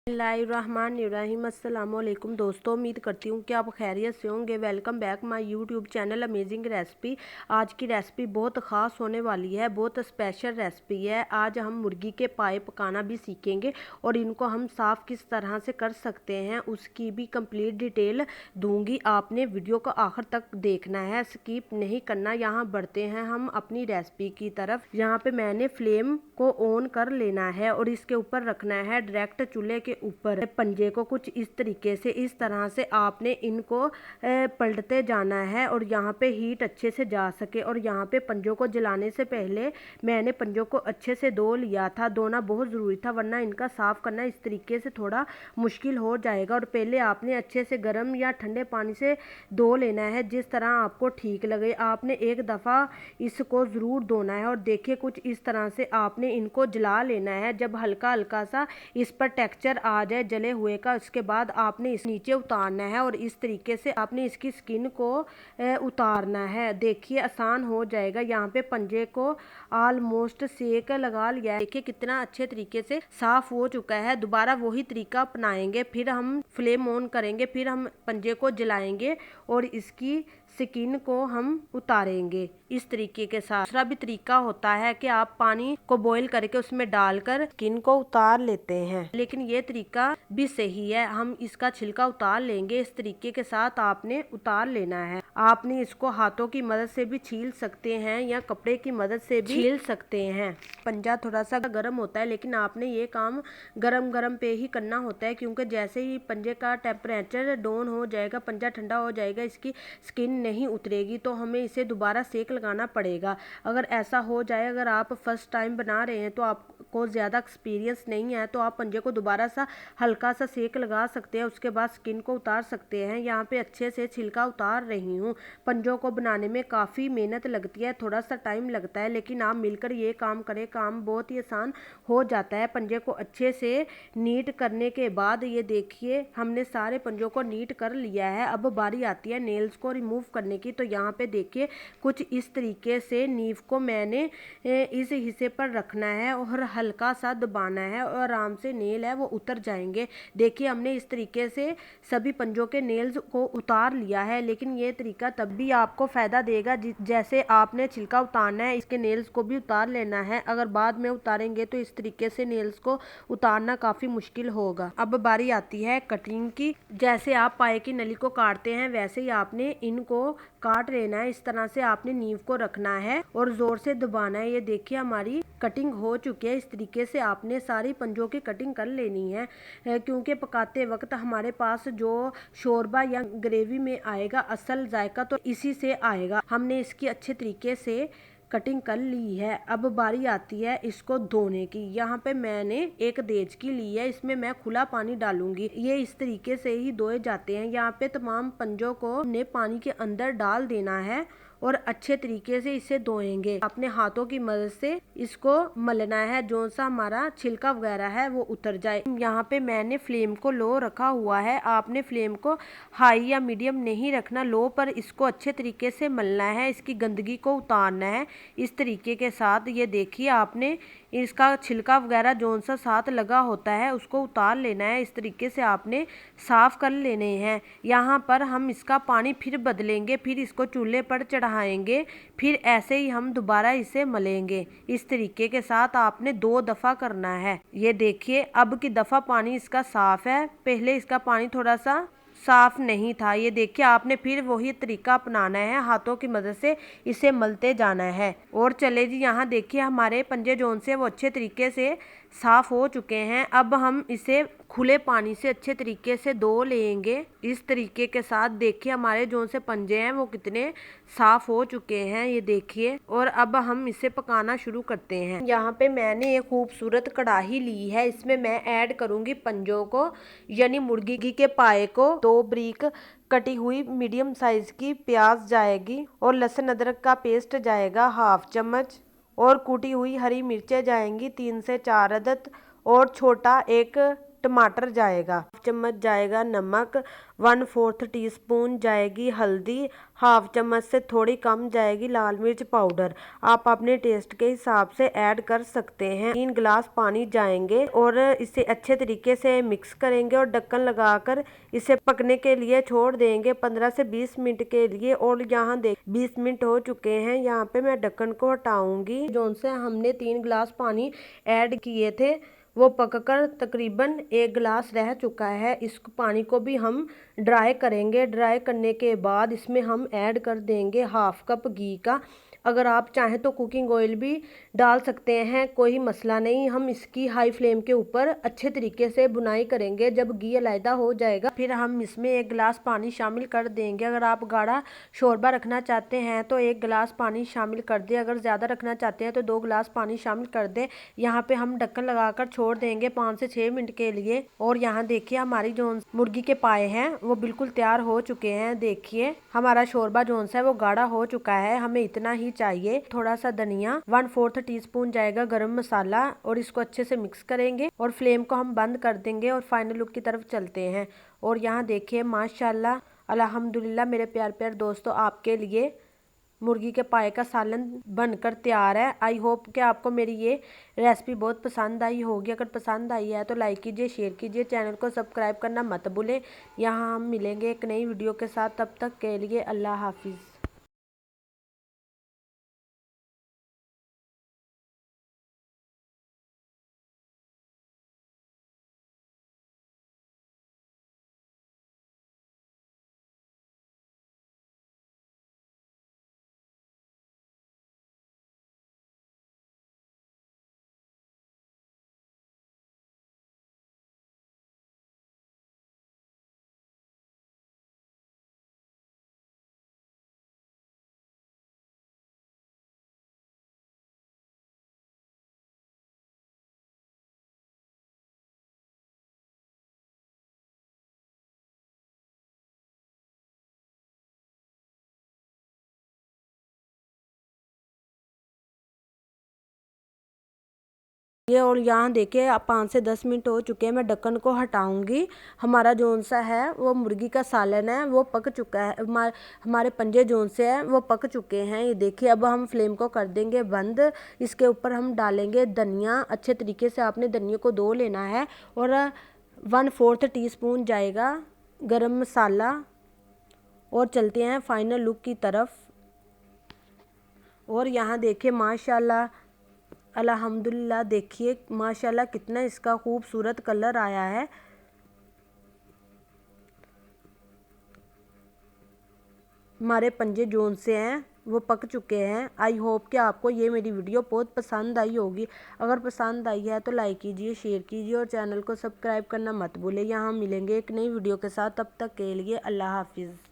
बिस्मिल्लाहिर्रहमानिर्रहीम। अस्सलाम वालेकुम दोस्तों, उम्मीद करती हूँ कि आप खैरियत से होंगे। Welcome back my YouTube channel amazing recipe. आज की रेसिपी बहुत ख़ास होने वाली है, बहुत स्पेशल रेसिपी है। आज हम मुर्गी के पाए पकाना भी सीखेंगे और इनको हम साफ़ किस तरह से कर सकते हैं उसकी भी कंप्लीट डिटेल दूंगी। आपने वीडियो को आखिर तक देखना है, स्किप नहीं करना। यहाँ बढ़ते हैं हम अपनी रेसिपी की तरफ। यहाँ पे मैंने फ्लेम को ऑन कर लेना है और इसके ऊपर रखना है डायरेक्ट चूल्हे के ऊपर। पंजे को कुछ इस तरीके से, इस तरह से आपने इनको पलटते जाना है और यहाँ पे हीट अच्छे से जा सके। और यहाँ पे पंजों को जलाने से पहले मैंने पंजों को अच्छे से धो लिया था। धोना बहुत ज़रूरी था, वरना इनका साफ़ करना इस तरीके से थोड़ा मुश्किल हो जाएगा। और पहले आपने अच्छे से गर्म या ठंडे पानी से धो लेना है, जिस तरह आपको ठीक लगे। आपने एक दफ़ा इसको ज़रूर धोना है। और देखिए कुछ इस तरह से आपने इनको जला लेना है। जब हल्का हल्का सा इस पर टेक्सचर आ जाए जले हुए का, उसके बाद आपने इस नीचे उतारना है और इस तरीके से आपने इसकी स्किन को उतारना है। देखिए आसान हो जाएगा। यहाँ पे पंजे को ऑलमोस्ट सेक लगा लिया है। देखिए कितना अच्छे तरीके से साफ हो चुका है। दोबारा वही तरीका अपनाएंगे, फिर हम फ्लेम ऑन करेंगे, फिर हम पंजे को जलाएंगे और इसकी स्किन को हम उतारेंगे इस तरीके के साथ। दूसरा भी तरीका होता है कि आप पानी को बॉईल करके उसमें डालकर स्किन को उतार लेते हैं, लेकिन ये तरीका भी सही है। हम इसका छिलका उतार लेंगे, इस तरीके के साथ आपने उतार लेना है। आपने इसको हाथों की मदद से भी छील सकते हैं या कपड़े की मदद से भी छील सकते हैं। पंजा थोड़ा सा गर्म होता है, लेकिन आपने ये काम गरम गरम पे ही करना होता है, क्योंकि जैसे ही पंजे का टेम्परेचर डाउन हो जाएगा, पंजा ठंडा हो जाएगा, इसकी स्किन नहीं उतरेगी, तो हमें इसे दोबारा सेक लगाना पड़ेगा। अगर ऐसा हो जाए, अगर आप फर्स्ट टाइम बना रहे हैं तो आपको ज़्यादा एक्सपीरियंस नहीं है, तो आप पंजे को दोबारा सा हल्का सा सेक लगा सकते हैं, उसके बाद स्किन को उतार सकते हैं। यहाँ पे अच्छे से छिलका उतार रही हूँ। पंजों को बनाने में काफ़ी मेहनत लगती है, थोड़ा सा टाइम लगता है, लेकिन आप मिलकर ये काम करें, काम बहुत ही आसान हो जाता है। पंजे को अच्छे से नीट करने के बाद ये देखिए हमने सारे पंजों को नीट कर लिया है। अब बारी आती है नेल्स को रिमूव करने की। तो यहाँ पे देखिए कुछ इस तरीके से नीफ को मैंने इस हिस्से पर रखना है और हल्का सा दबाना है और आराम से नेल है वो उतर जाएंगे। देखिए हमने इस तरीके से सभी पंजों के नेल्स को उतार लिया है, लेकिन ये तरीका तब भी आपको फ़ायदा देगा जैसे आपने छिलका उतारना है, इसके नेल्स को भी उतार लेना है। अगर बाद में उतारेंगे तो इस तरीके से नेल्स को उतारना काफ़ी मुश्किल होगा। अब बारी आती है कटिंग की। जैसे आप पाए की नली को काटते हैं, वैसे ही आपने इनको काट लेना है। इस तरह से आपने नींव को रखना है और जोर से दबाना है। ये देखिए हमारी कटिंग हो चुकी है। इस तरीके से आपने सारी पंजों की कटिंग कर लेनी है, क्योंकि पकाते वक्त हमारे पास जो शोरबा या ग्रेवी में आएगा असल जायका तो इसी से आएगा। हमने इसकी अच्छे तरीके से कटिंग कर ली है। अब बारी आती है इसको धोने की। यहाँ पे मैंने एक देचकी ली है, इसमें मैं खुला पानी डालूंगी। ये इस तरीके से ही धोए जाते हैं। यहाँ पे तमाम पंजों को ने पानी के अंदर डाल देना है और अच्छे तरीके से इसे धोएंगे। अपने हाथों की मदद से इसको मलना है, जो सा हमारा छिलका वगैरह है वो उतर जाए। यहाँ पे मैंने फ्लेम को लो रखा हुआ है। आपने फ्लेम को हाई या मीडियम नहीं रखना, लो पर इसको अच्छे तरीके से मलना है, इसकी गंदगी को उतारना है इस तरीके के साथ। ये देखिए आपने इसका छिलका वगैरह जो सा साथ लगा होता है उसको उतार लेना है। इस तरीके से आपने साफ कर लेने हैं। यहाँ पर हम इसका पानी फिर बदलेंगे, फिर इसको चूल्हे पर चढ़ाएंगे, फिर ऐसे ही हम दोबारा इसे मलेंगे। इस तरीके के साथ आपने 2 दफ़ा करना है। ये देखिए अब की दफ़ा पानी इसका साफ है, पहले इसका पानी थोड़ा सा साफ नहीं था। ये देखिए आपने फिर वही तरीका अपनाना है, हाथों की मदद से इसे मलते जाना है। और चले जी, यहाँ देखिए हमारे पंजे जोन से वो अच्छे तरीके से साफ हो चुके हैं। अब हम इसे खुले पानी से अच्छे तरीके से धो लेंगे इस तरीके के साथ। देखिए हमारे जो से पंजे हैं वो कितने साफ हो चुके हैं, ये देखिए। और अब हम इसे पकाना शुरू करते हैं। यहाँ पे मैंने एक खूबसूरत कढ़ाई ली है, इसमें मैं ऐड करूंगी पंजों को, यानी मुर्गी के पाए को। 2 ब्रीक कटी हुई मीडियम साइज की प्याज जाएगी और लहसुन अदरक का पेस्ट जाएगा 1/2 चम्मच और कूटी हुई हरी मिर्चें जाएंगी 3 से 4 अदद और छोटा एक टमाटर जाएगा, 1 चम्मच जाएगा नमक, 1/4 टीस्पून जाएगी हल्दी, 1/2 चम्मच से थोड़ी कम जाएगी लाल मिर्च पाउडर। आप अपने टेस्ट के हिसाब से ऐड कर सकते हैं। 3 गिलास पानी जाएंगे और इसे अच्छे तरीके से मिक्स करेंगे और ढक्कन लगाकर इसे पकने के लिए छोड़ देंगे 15 से 20 मिनट के लिए। और यहाँ देख 20 मिनट हो चुके हैं। यहाँ पे मैं ढक्कन को हटाऊंगी। जो से हमने 3 गिलास पानी ऐड किए थे वो पककर तकरीबन 1 गिलास रह चुका है। इस पानी को भी हम ड्राई करेंगे। ड्राई करने के बाद इसमें हम ऐड कर देंगे 1/2 कप घी का। अगर आप चाहें तो कुकिंग ऑयल भी डाल सकते हैं, कोई मसला नहीं। हम इसकी हाई फ्लेम के ऊपर अच्छे तरीके से बुनाई करेंगे। जब घी अलैदा हो जाएगा फिर हम इसमें 1 गिलास पानी शामिल कर देंगे। अगर आप गाढ़ा शोरबा रखना चाहते हैं तो 1 गिलास पानी शामिल कर दें। अगर ज़्यादा रखना चाहते हैं तो 2 गिलास पानी शामिल कर दें। यहाँ पे हम ढक्कन लगाकर छोड़ देंगे 5 से 6 मिनट के लिए। और यहाँ देखिए हमारी जो मुर्गी के पाए हैं वो बिल्कुल तैयार हो चुके हैं। देखिए हमारा शोरबा जो है वो गाढ़ा हो चुका है। हमें इतना ही चाहिए। थोड़ा सा धनिया, 1/4 टीस्पून जाएगा गरम मसाला और इसको अच्छे से मिक्स करेंगे और फ्लेम को हम बंद कर देंगे और फाइनल लुक की तरफ चलते हैं। और यहाँ देखिए माशाल्लाह अल्हम्दुलिल्लाह मेरे प्यार प्यार दोस्तों, आपके लिए मुर्गी के पाए का सालन बनकर तैयार है। आई होप कि आपको मेरी ये रेसिपी बहुत पसंद आई होगी। अगर पसंद आई है तो लाइक कीजिए, शेयर कीजिए, चैनल को सब्सक्राइब करना मत भूलें। यहाँ हम मिलेंगे एक नई वीडियो के साथ। तब तक के लिए अल्लाह हाफिज़। ये और यहाँ देखिए आप 5 से 10 मिनट हो चुके हैं। मैं ढक्कन को हटाऊंगी। हमारा जोन सा है वो मुर्गी का सालन है वो पक चुका है। हमारे पंजे जोन से है वो पक चुके हैं। ये देखिए अब हम फ्लेम को कर देंगे बंद। इसके ऊपर हम डालेंगे धनिया। अच्छे तरीके से आपने धनिया को धो लेना है। और 1/4 टीस्पून जाएगा गरम मसाला। और चलते हैं फाइनल लुक की तरफ। और यहाँ देखिए माशाल्लाह अल्हम्दुलिल्लाह, देखिए माशाल्लाह कितना इसका खूबसूरत कलर आया है। हमारे पंजे जोन से हैं वो पक चुके हैं। आई होप कि आपको ये मेरी वीडियो बहुत पसंद आई होगी। अगर पसंद आई है तो लाइक कीजिए, शेयर कीजिए और चैनल को सब्सक्राइब करना मत भूलिए। यहाँ मिलेंगे एक नई वीडियो के साथ। तब तक के लिए अल्लाह हाफिज़।